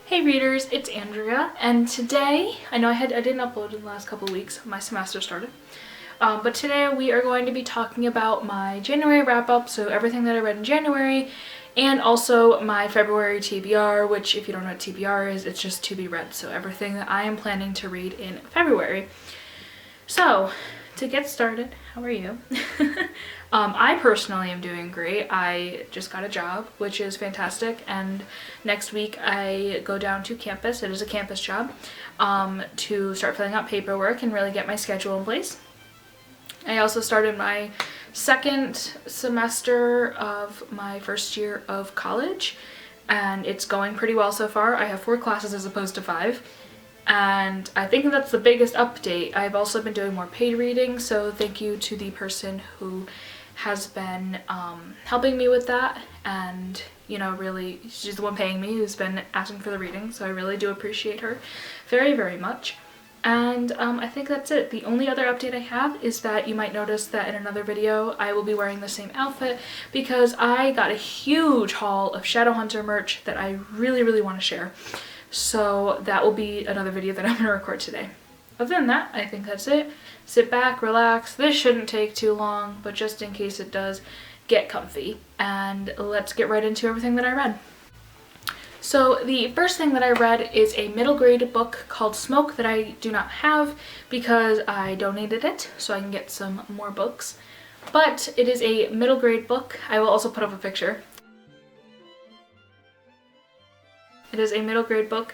Hey readers, it's Andrea, and today, I know I didn't upload in the last couple of weeks, my semester started, but today we are going to be talking about my January wrap-up, so everything that I read in January, and also my February TBR, which if you don't know what TBR is, it's just to be read, so everything that I am planning to read in February. So, to get started, how are you? I personally am doing great. I just got a job, which is fantastic, and next week I go down to campus, it is a campus job, to start filling out paperwork and really get my schedule in place. I also started my second semester of my first year of college, and it's going pretty well so far. I have 4 classes as opposed to 5. And I think that's the biggest update. I've also been doing more paid reading, so thank you to the person who has been helping me with that, and really she's the one paying me, who's been asking for the reading, so I really do appreciate her very, very much. And I think that's it. The only other update I have is that you might notice that in another video I will be wearing the same outfit because I got a huge haul of Shadowhunter merch that I really, really want to share. So that will be another video that I'm going to record today. Other than that, I think that's it. Sit back, relax. This shouldn't take too long, but just in case it does, get comfy. And let's get right into everything that I read. So the first thing that I read is a middle grade book called Smoke that I do not have because I donated it so I can get some more books. But it is a middle grade book. I will also put up a picture. It is a middle grade book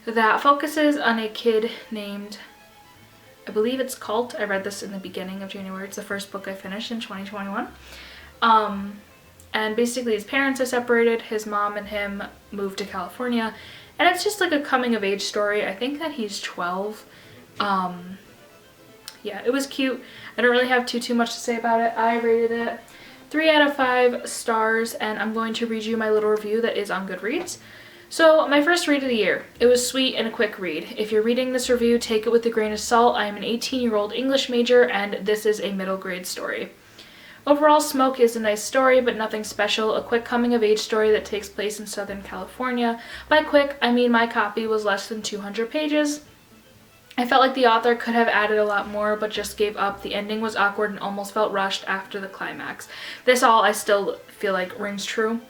that focuses on a kid named, I believe it's Colt. I read this in the beginning of January. It's the first book I finished in 2021. And basically his parents are separated, his mom and him moved to California, and it's just like a coming of age story. I think that he's 12. Yeah, it was cute. I don't really have too much to say about it. I rated it 3 out of 5 stars, and I'm going to read you my little review that is on Goodreads. So, my first read of the year. It was sweet and a quick read. If you're reading this review, take it with a grain of salt. I am an 18-year-old English major, and this is a middle grade story. Overall, Smoke is a nice story, but nothing special. A quick coming-of-age story that takes place in Southern California. By quick, I mean my copy was less than 200 pages. I felt like the author could have added a lot more, but just gave up. The ending was awkward and almost felt rushed after the climax. This all I still feel like rings true.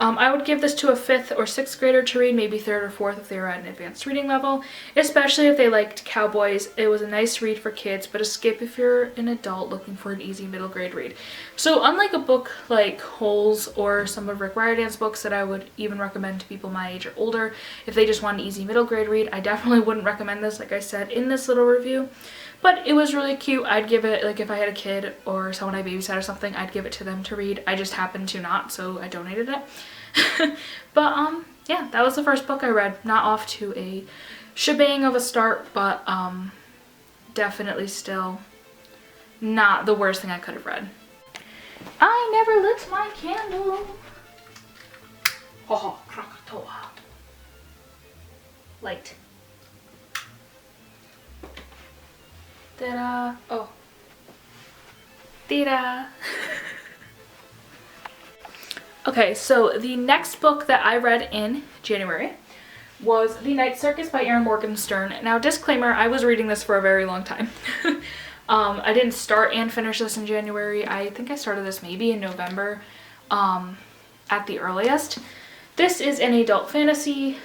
I would give this to a 5th or 6th grader to read, maybe 3rd or 4th if they were at an advanced reading level, especially if they liked cowboys. It was a nice read for kids, but a skip if you're an adult looking for an easy middle grade read. So unlike a book like Holes or some of Rick Riordan's books that I would even recommend to people my age or older, if they just want an easy middle grade read, I definitely wouldn't recommend this, like I said in this little review. But it was really cute. I'd give it, like if I had a kid or someone I babysat or something, I'd give it to them to read. I just happened to not, so I donated it. But yeah, that was the first book I read. Not off to a shebang of a start, but definitely still not the worst thing I could have read. I never lit my candle. Oh, Krakatoa. Light. Ta-da! Oh. Ta-da! Okay, so the next book that I read in January was The Night Circus by Erin Morgenstern. Now, disclaimer, I was reading this for a very long time. I didn't start and finish this in January. I think I started this maybe in November at the earliest. This is an adult fantasy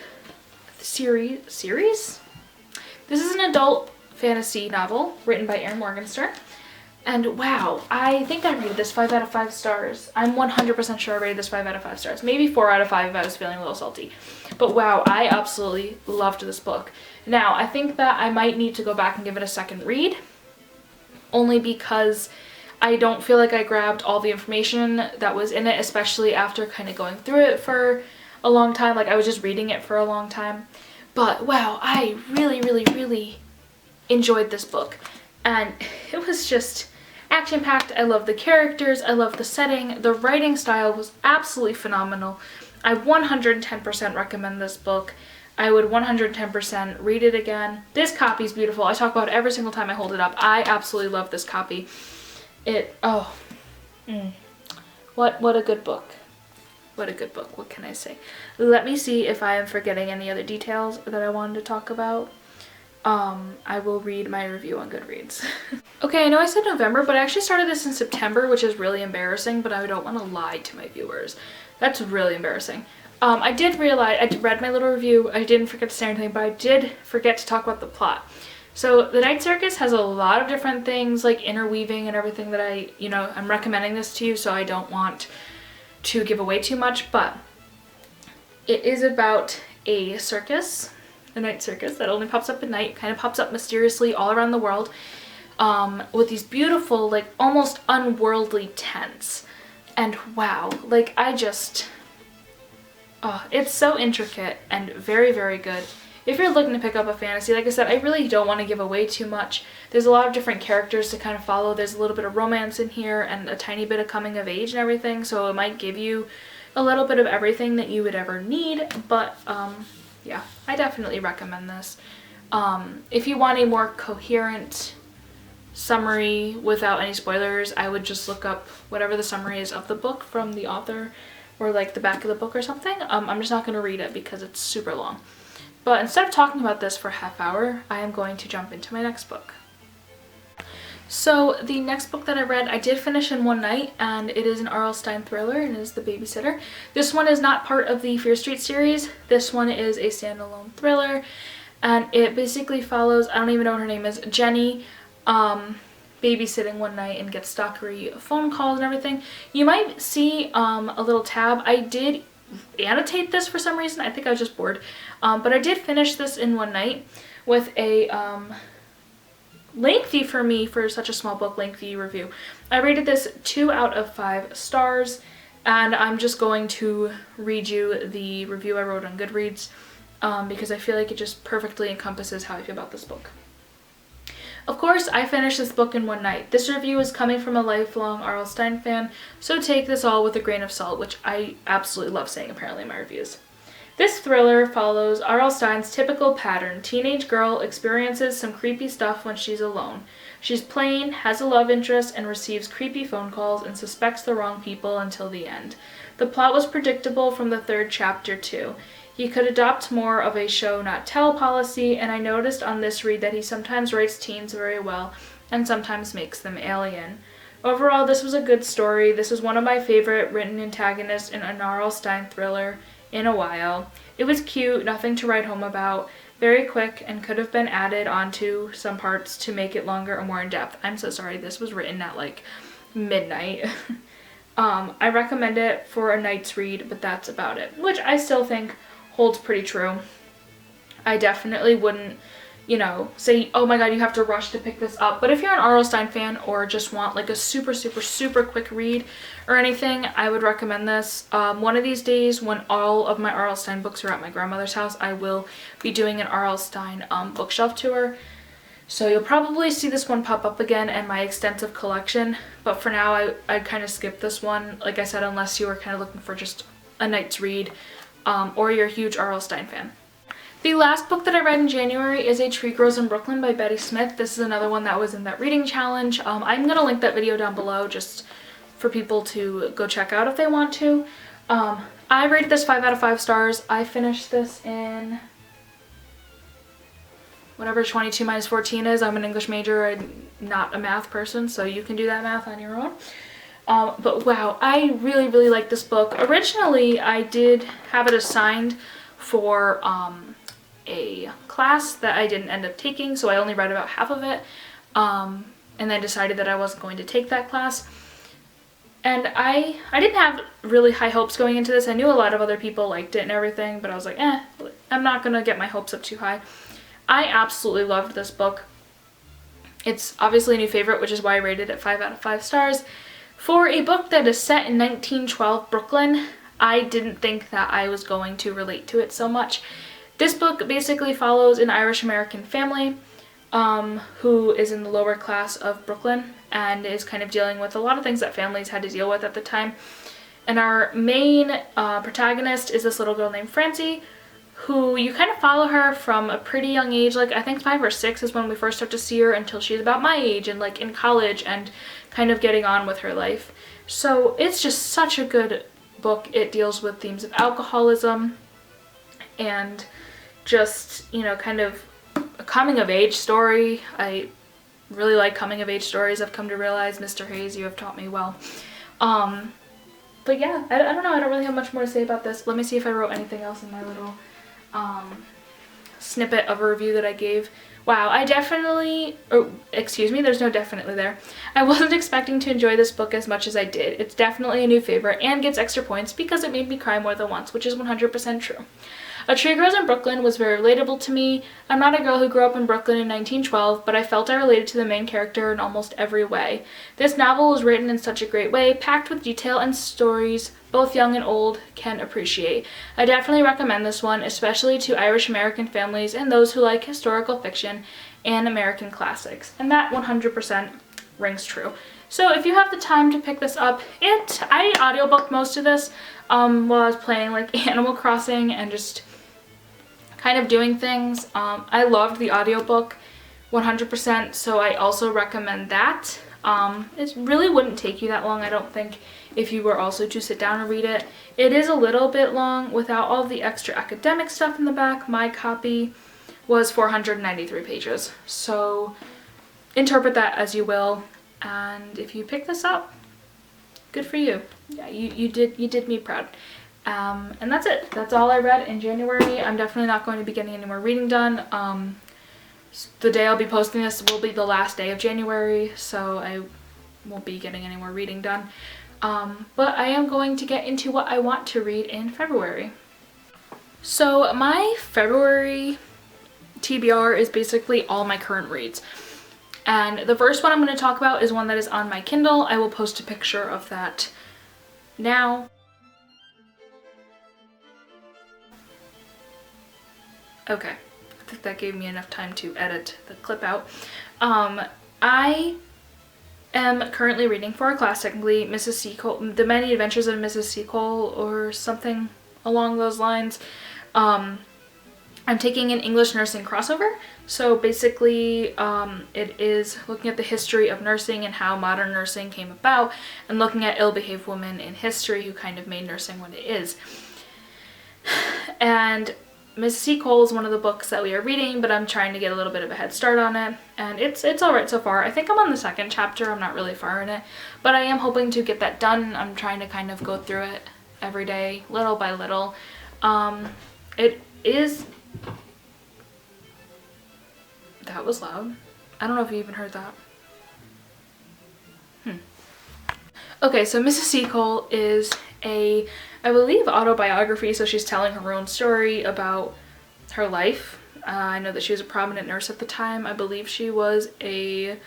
series? This is an adult fantasy novel written by Erin Morgenstern. And wow, I think I rated this 5 out of 5 stars. I'm 100% sure I rated this 5 out of 5 stars. Maybe 4 out of 5 if I was feeling a little salty. But wow, I absolutely loved this book. Now, I think that I might need to go back and give it a second read. Only because I don't feel like I grabbed all the information that was in it, especially after kind of going through it for a long time. Like, I was just reading it for a long time. But wow, I really, really, really enjoyed this book. And it was just action-packed. I love the characters, I love the setting, the writing style was absolutely phenomenal. I 110% recommend this book. I would 110% read it again. This copy is beautiful. I talk about it every single time I hold it up. I absolutely love this copy. What a good book. what a good book. What can I say? Let me see if I am forgetting any other details that I wanted to talk about. I will read my review on Goodreads. Okay, I know I said November, but I actually started this in September, which is really embarrassing, but I don't want to lie to my viewers. That's really embarrassing. I did realize, I read my little review, I didn't forget to say anything, but I did forget to talk about the plot. So the Night Circus has a lot of different things like interweaving and everything that I'm recommending this to you, so I don't want to give away too much, but it is about a circus, the Night Circus, that only pops up at night, kind of pops up mysteriously all around the world, with these beautiful, like almost unworldly tents. And wow, like it's so intricate and very, very good. If you're looking to pick up a fantasy, like I said, I really don't want to give away too much. There's a lot of different characters to kind of follow. There's a little bit of romance in here and a tiny bit of coming of age and everything, so it might give you a little bit of everything that you would ever need, but yeah, I definitely recommend this. If you want a more coherent summary without any spoilers, I would just look up whatever the summary is of the book from the author, or like the back of the book or something. I'm just not going to read it because it's super long. But instead of talking about this for a half hour, I am going to jump into my next book. So the next book that I read, I did finish in one night, and it is an R.L. Stine thriller, and it is The Babysitter. This one is not part of the Fear Street series. This one is a standalone thriller, and it basically follows, I don't even know what her name is, Jenny, babysitting one night and gets stalkery phone calls and everything. You might see a little tab. I did annotate this for some reason. I think I was just bored. But I did finish this in one night with a lengthy, for me, for such a small book, lengthy review. I rated this 2 out of 5 stars, and I'm just going to read you the review I wrote on Goodreads because I feel like it just perfectly encompasses how I feel about this book. Of course, I finished this book in one night. This review is coming from a lifelong R.L. Stine fan, so take this all with a grain of salt, which I absolutely love saying apparently in my reviews. This thriller follows R.L. Stine's typical pattern. Teenage girl experiences some creepy stuff when she's alone. She's plain, has a love interest, and receives creepy phone calls and suspects the wrong people until the end. The plot was predictable from the 3rd chapter too. He could adopt more of a show not tell policy, and I noticed on this read that he sometimes writes teens very well and sometimes makes them alien. Overall, this was a good story. This was one of my favorite written antagonists in an R.L. Stine thriller in a while. It was cute, nothing to write home about, very quick, and could have been added onto some parts to make it longer or more in-depth. I'm so sorry, this was written at like midnight. I recommend it for a night's read, but that's about it, which I still think holds pretty true. I definitely wouldn't, say, oh my god, you have to rush to pick this up. But if you're an R.L. Stine fan or just want like a super, super, super quick read or anything, I would recommend this. One of these days when all of my R.L. Stine books are at my grandmother's house, I will be doing an R.L. Stine bookshelf tour. So you'll probably see this one pop up again in my extensive collection. But for now, I kind of skipped this one, like I said, unless you were kind of looking for just a night's read or you're a huge R.L. Stine fan. The last book that I read in January is A Tree Grows in Brooklyn by Betty Smith. This is another one that was in that reading challenge. I'm going to link that video down below just for people to go check out if they want to. I rated this 5 out of 5 stars. I finished this in whatever 22 minus 14 is. I'm an English major. I'm not a math person, so you can do that math on your own. But wow, I really, really like this book. Originally, I did have it assigned for a class that I didn't end up taking, so I only read about half of it, and then decided that I wasn't going to take that class. And I didn't have really high hopes going into this. I knew a lot of other people liked it and everything, but I was like, I'm not gonna get my hopes up too high. I absolutely loved this book. It's obviously a new favorite, which is why I rated it 5 out of 5 stars. For a book that is set in 1912 Brooklyn, I didn't think that I was going to relate to it so much. This book basically follows an Irish-American family who is in the lower class of Brooklyn and is kind of dealing with a lot of things that families had to deal with at the time. And our main protagonist is this little girl named Francie, who you kind of follow her from a pretty young age, like I think 5 or 6 is when we first start to see her, until she's about my age and like in college and kind of getting on with her life. So it's just such a good book. It deals with themes of alcoholism and just, you know, kind of a coming of age story. I really like coming of age stories, I've come to realize. Mr. Hayes, you have taught me well. But yeah, I don't know, I don't really have much more to say about this. Let me see if I wrote anything else in my little snippet of a review that I gave. Wow, I definitely, oh, excuse me, there's no definitely there. I wasn't expecting to enjoy this book as much as I did. It's definitely a new favorite and gets extra points because it made me cry more than once, which is 100% true. A Tree Grows in Brooklyn was very relatable to me. I'm not a girl who grew up in Brooklyn in 1912, but I felt I related to the main character in almost every way. This novel was written in such a great way, packed with detail and stories both young and old can appreciate. I definitely recommend this one, especially to Irish American families and those who like historical fiction and American classics. And that 100% rings true. So if you have the time to pick this up, I audiobooked most of this while I was playing like Animal Crossing and just kind of doing things. I loved the audiobook 100%, so I also recommend that. It really wouldn't take you that long, I don't think, if you were also to sit down and read it. It is a little bit long without all the extra academic stuff in the back. My copy was 493 pages, so interpret that as you will. And if you pick this up, good for you. Yeah, you did me proud. And that's it. That's all I read in January. I'm definitely not going to be getting any more reading done. The day I'll be posting this will be the last day of January, so I won't be getting any more reading done. But I am going to get into what I want to read in February. So my February TBR is basically all my current reads. And the first one I'm going to talk about is one that is on my Kindle. I will post a picture of that now. Okay, I think that gave me enough time to edit the clip out. I am currently reading for a class, technically, Mrs. Seacole, The Many Adventures of Mrs. Seacole, or something along those lines. I'm taking an English nursing crossover, so basically it is looking at the history of nursing and how modern nursing came about, and looking at ill-behaved women in history who kind of made nursing what it is. And Miss Seacole is one of the books that we are reading, but I'm trying to get a little bit of a head start on it, and it's alright so far. I think I'm on the second chapter, I'm not really far in it, but I am hoping to get that done. I'm trying to kind of go through it every day, little by little. It is... That was loud. I don't know if you even heard that. Okay, so Mrs. Seacole is a, I believe, autobiography, so she's telling her own story about her life. I know that she was a prominent nurse at the time. I believe she was a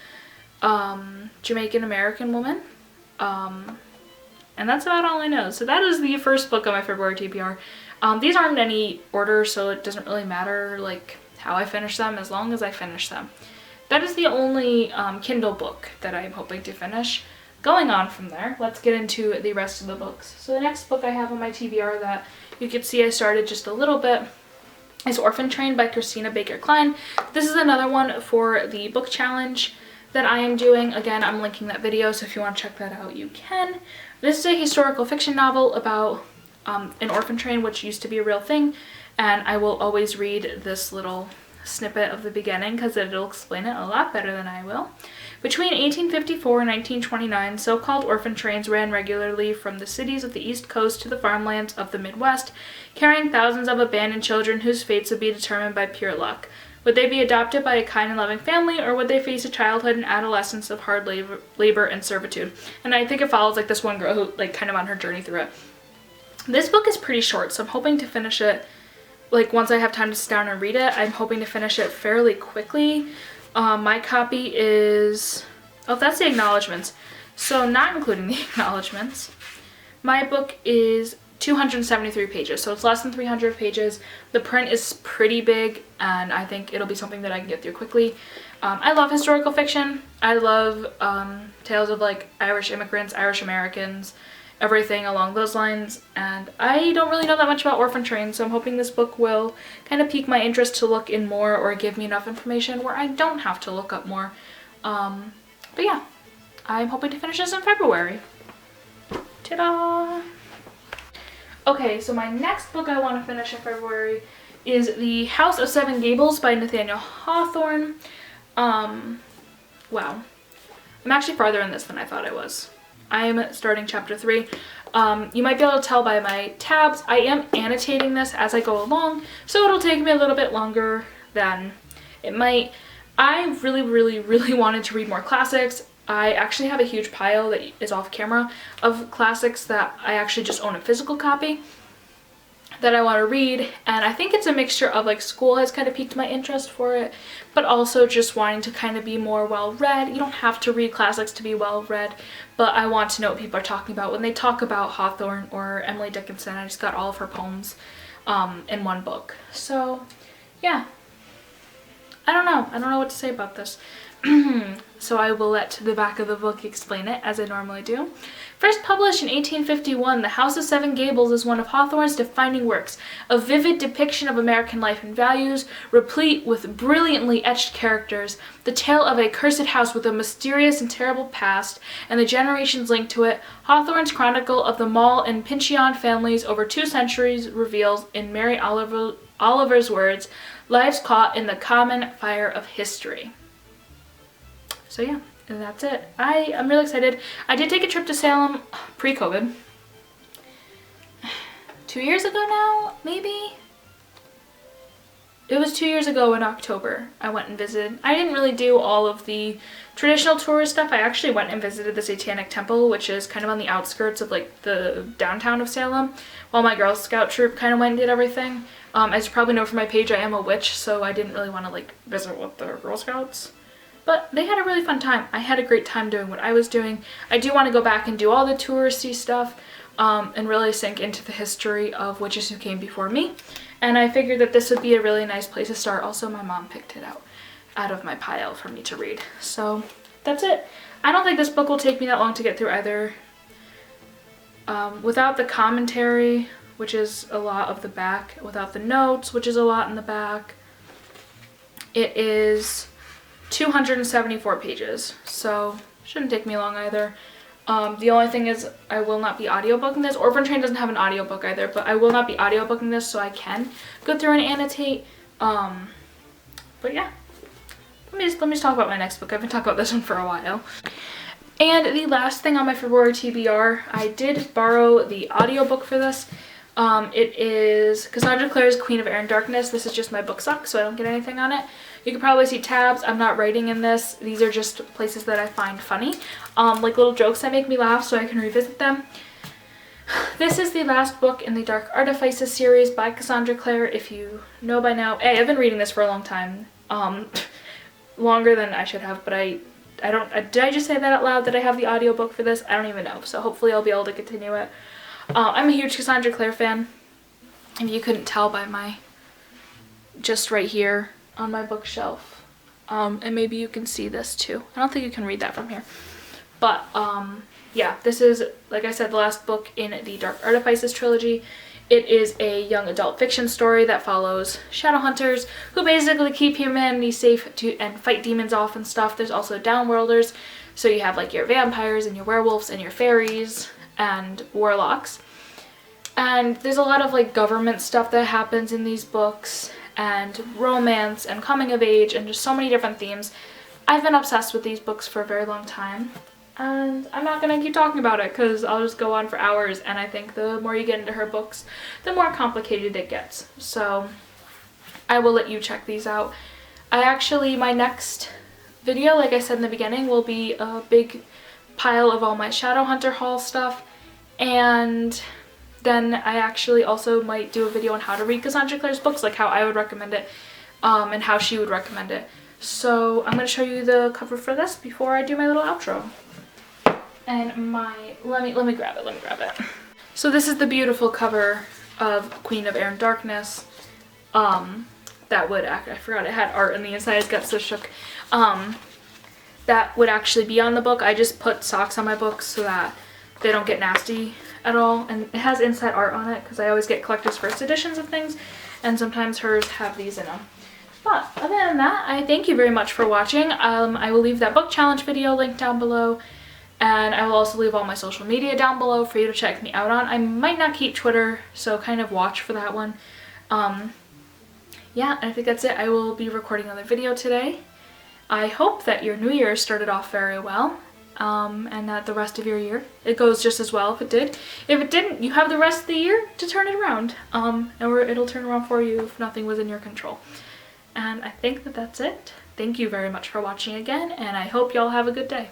Jamaican American woman. And that's about all I know. So that is the first book of my February TBR. These aren't in any order, so it doesn't really matter like how I finish them as long as I finish them. That is the only Kindle book that I'm hoping to finish. Going on from there, let's get into the rest of the books. So the next book I have on my TBR that you can see I started just a little bit is Orphan Train by Christina Baker Klein. This is another one for the book challenge that I am doing. Again, I'm linking that video, so if you want to check that out, you can. This is a historical fiction novel about an orphan train, which used to be a real thing, and I will always read this little snippet of the beginning because it'll explain it a lot better than I will. Between 1854 and 1929, so-called orphan trains ran regularly from the cities of the East Coast to the farmlands of the Midwest, carrying thousands of abandoned children whose fates would be determined by pure luck. Would they be adopted by a kind and loving family, or would they face a childhood and adolescence of hard labor and servitude? And I think it follows like this one girl who like kind of on her journey through it. This book is pretty short, so I'm hoping to finish it like once I have time to sit down and read it. I'm hoping to finish it fairly quickly. My copy is, oh, that's the acknowledgements. So not including the acknowledgements, my book is 273 pages, so it's less than 300 pages. The print is pretty big, and I think it'll be something that I can get through quickly. I love historical fiction. I love tales of like Irish immigrants, Irish Americans, everything along those lines, and I don't really know that much about orphan trains, so I'm hoping this book will kind of pique my interest to look in more or give me enough information where I don't have to look up more. But yeah, I'm hoping to finish this in February. Ta-da! Okay, so my next book I want to finish in February is The House of Seven Gables by Nathaniel Hawthorne. Wow. I'm actually farther in this than I thought I was. I'm starting chapter 3. You might be able to tell by my tabs, I am annotating this as I go along, so it'll take me a little bit longer than it might. I really wanted to read more classics. I actually have a huge pile that is off camera of classics that I actually just own a physical copy that I want to read, and I think it's a mixture of like school has kind of piqued my interest for it, but also just wanting to kind of be more well-read. You don't have to read classics to be well-read, but I want to know what people are talking about when they talk about Hawthorne or Emily Dickinson. I just got all of her poems in one book. So yeah, I don't know what to say about this. So I will let the back of the book explain it, as I normally do. First published in 1851, The House of Seven Gables is one of Hawthorne's defining works, a vivid depiction of American life and values, replete with brilliantly etched characters, the tale of a cursed house with a mysterious and terrible past, and the generations linked to it. Hawthorne's chronicle of the Mall and Pyncheon families over 2 centuries reveals, in Mary Oliver's words, lives caught in the common fire of history. So yeah, and that's it. I'm really excited. I did take a trip to Salem pre-COVID. 2 years ago now, maybe? It was 2 years ago in October I went and visited. I didn't really do all of the traditional tourist stuff. I actually went and visited the Satanic Temple, which is kind of on the outskirts of like the downtown of Salem, while my Girl Scout troop kind of went and did everything. As you probably know from my page, I am a witch, so I didn't really want to like visit with the Girl Scouts. But they had a really fun time. I had a great time doing what I was doing. I do want to go back and do all the touristy stuff and really sink into the history of witches who came before me. And I figured that this would be a really nice place to start. Also, my mom picked it out of my pile for me to read. So that's it. I don't think this book will take me that long to get through either. Without the commentary, which is a lot of the back, without the notes, which is a lot in the back, it is 274 pages, so shouldn't take me long either. The only thing is I will not be audiobooking this. Orphan Train doesn't have an audiobook either, but I will not be audiobooking this, so I can go through and annotate. But yeah, let me just talk about my next book. I've been talking about this one for a while. And the last thing on my February TBR, I did borrow the audiobook for this. It is Cassandra Clare's Queen of Air and Darkness. This is just my book suck, so I don't get anything on it. You can probably see tabs. I'm not writing in this. These are just places that I find funny, like little jokes that make me laugh so I can revisit them. This is the last book in the Dark Artifices series by Cassandra Clare. If you know by now, I've been reading this for a long time, longer than I should have, but I don't, did I just say that out loud that I have the audiobook for this? I don't even know, so hopefully I'll be able to continue it. I'm a huge Cassandra Clare fan, if you couldn't tell by my, just right here on my bookshelf, and maybe you can see this too. I don't think you can read that from here, but yeah, this is, like I said, the last book in the Dark Artifices trilogy. It is a young adult fiction story that follows shadow hunters who basically keep humanity safe and fight demons off and stuff. There's also downworlders, so you have like your vampires and your werewolves and your fairies and warlocks. And there's a lot of like government stuff that happens in these books, and romance and coming of age and just so many different themes. I've been obsessed with these books for a very long time, and I'm not gonna keep talking about it because I'll just go on for hours, and I think the more you get into her books, the more complicated it gets. So I will let you check these out. My next video, like I said in the beginning, will be a big pile of all my Shadowhunter haul stuff, and then I actually also might do a video on how to read Cassandra Clare's books, like how I would recommend it, and how she would recommend it. So I'm going to show you the cover for this before I do my little outro. And let me grab it. So this is the beautiful cover of Queen of Air and Darkness. I forgot it had art on the inside, it got so shook. That would actually be on the book. I just put socks on my books so that they don't get nasty at all, and it has inside art on it because I always get collector's first editions of things, and sometimes hers have these in them. But other than that, I thank you very much for watching. I will leave that book challenge video linked down below, And I will also leave all my social media down below for you to check me out on. I might not keep Twitter, so kind of watch for that one. Yeah, I think that's it. I will be recording another video today. I hope that your new year started off very well, and that the rest of your year, it goes just as well if it did. If it didn't, you have the rest of the year to turn it around, or it'll turn around for you if nothing was in your control. And I think that that's it. Thank you very much for watching again, and I hope y'all have a good day.